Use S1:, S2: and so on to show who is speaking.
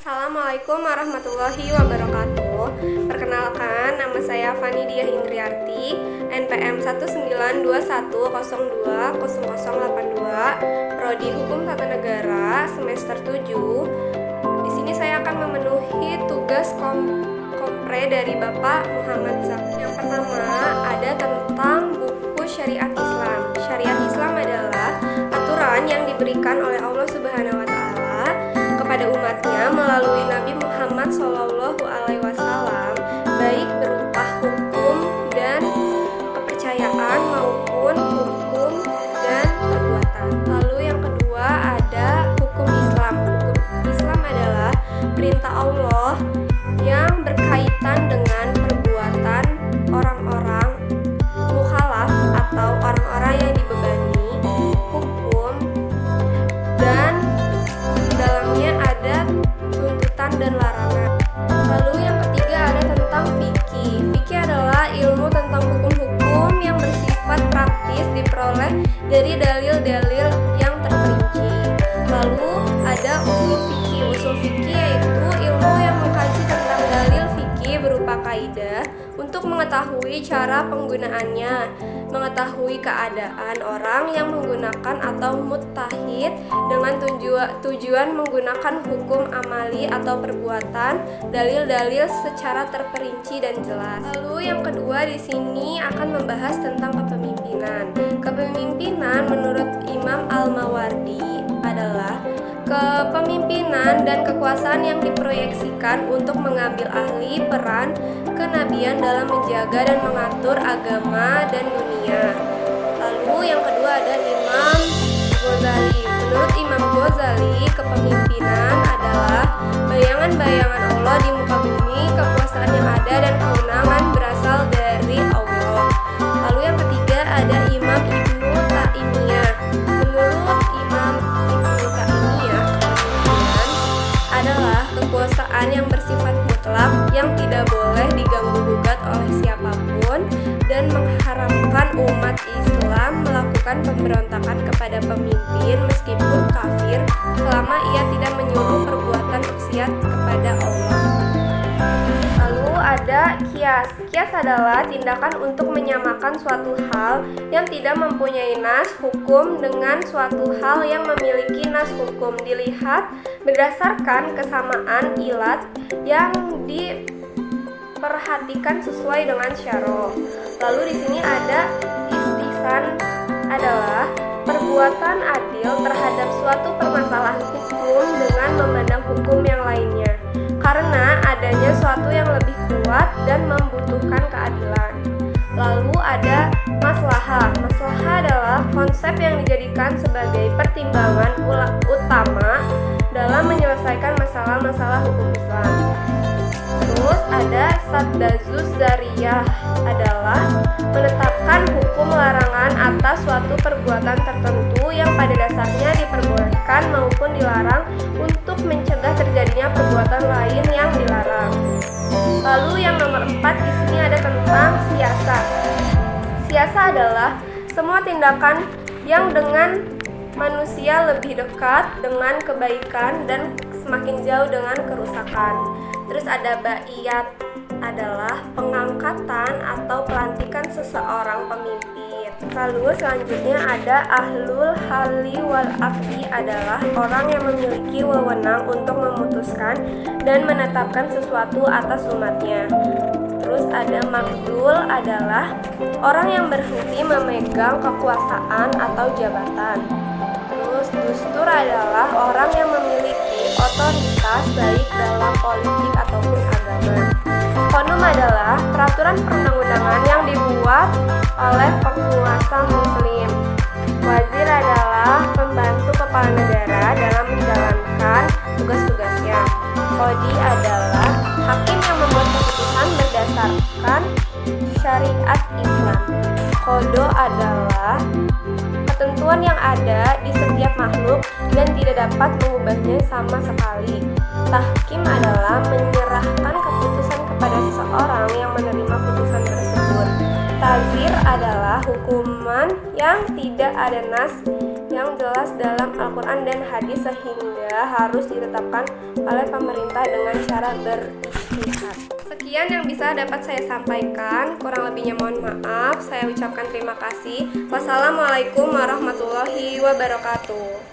S1: Assalamualaikum warahmatullahi wabarakatuh. Perkenalkan, nama saya Fani Diah Indriarti, NPM 19210200082, Prodi Hukum Tata Negara, semester 7. Di sini saya akan memenuhi tugas kompre dari Bapak Muhammad Zaki. Yang pertama ada tentang buku Syariat Islam. Syariat Islam adalah aturan yang diberikan oleh Allah Subhanahu wa Ta'ala kepada umatnya melalui Nabi Muhammad SAW, baik berupa hukum dan kepercayaan maupun hukum dan perbuatan. Lalu yang kedua ada hukum Islam. Hukum Islam adalah perintah Allah yang berkaitan dengan perbuatan orang-orang mukhalaf atau orang-orang yang dibebani hukum, dan di dalamnya ada tuntutan dan larangan. Lalu yang ketiga ada tentang fikih. Fikih adalah ilmu tentang hukum-hukum yang bersifat praktis diperoleh dari dalil-dalil yang terperinci. Lalu ada usul fikih. Usul fikih yaitu ilmu yang mengkaji tentang dalil fikih berupa kaidah untuk mengetahui cara penggunaannya, mengetahui keadaan orang yang menggunakan atau mujtahid dengan tujuan menggunakan hukum amali atau perbuatan dalil-dalil secara terperinci dan jelas. Lalu yang kedua di sini akan membahas tentang kepemimpinan. Kepemimpinan menurut Imam Al-Mawardi adalah kepemimpinan dan kekuasaan yang diproyeksikan untuk mengambil ahli peran kenabian dalam menjaga dan mengatur agama dan dunia. Lalu yang kedua ada Imam Ghazali. Menurut Imam Ghazali, kepemimpinan adalah bayangan-bayangan Allah di muka bumi, kekuasaan yang ada dan kewenangan berasal dari Allah. Lalu yang ketiga ada Imam Ibnu Taimiyah. Menurut Imam Ibnu Taimiyah, kepemimpinan adalah kekuasaan yang bersifat mutlak yang tidak boleh diganggu-gugat oleh siapapun dan mengharamkan umat Islam melakukan pemberontakan kepada pemimpin meskipun kafir selama ia tidak menyuruh perbuatan maksiat kepada Allah. Lalu ada kias. Kias adalah tindakan untuk menyamakan suatu hal yang tidak mempunyai nas hukum dengan suatu hal yang memiliki nas hukum, dilihat berdasarkan kesamaan ilat yang diperhatikan sesuai dengan syarah. Lalu di sini ada istihsan adalah perbuatan adil terhadap suatu permasalahan hukum dengan memandang hukum yang lainnya karena adanya suatu yang lebih kuat dan membutuhkan keadilan. Lalu ada maslahah. Maslahah adalah konsep yang dijadikan sebagai pertimbangan utama dalam menyelesaikan masalah-masalah hukum Islam. Terus ada saddazus zariyah adalah menetapkan hukum larangan atas suatu perbuatan tertentu yang pada dasarnya diperbolehkan maupun dilarang untuk mencegah terjadinya perbuatan lain yang dilarang. Lalu yang nomor 4 di sini ada tentang siasah. Siasah adalah semua tindakan yang dengan manusia lebih dekat dengan kebaikan dan semakin jauh dengan kerusakan. Terus ada ba'iyat adalah pengangkatan atau pelantikan seseorang pemimpin. Lalu selanjutnya ada ahlul halli wal aqdi adalah orang yang memiliki wewenang untuk memutuskan dan menetapkan sesuatu atas umatnya. Terus ada makdul adalah orang yang berhenti memegang kekuasaan atau jabatan. Terus dustur adalah orang yang memiliki otoritas baik dalam politik ataupun agama. Konum adalah peraturan perundang-undangan yang dibuat oleh penguasa muslim. Wazir adalah pembantu kepala negara dalam menjalankan tugas-tugasnya. Qadi adalah hakim yang membuat keputusan berdasarkan syariat Islam. Qado adalah ketentuan yang ada di setiap makhluk dan tidak dapat mengubahnya sama sekali. Tahkim adalah menyerahkan keputusan kepada seseorang yang menerima putusan tersebut. Tazir adalah hukuman yang tidak ada nas yang jelas dalam Al-Quran dan hadis sehingga harus ditetapkan oleh pemerintah dengan cara berijtihad. Sekian yang bisa dapat saya sampaikan, kurang lebihnya mohon maaf. Saya ucapkan terima kasih. Wassalamualaikum warahmatullahi wabarakatuh.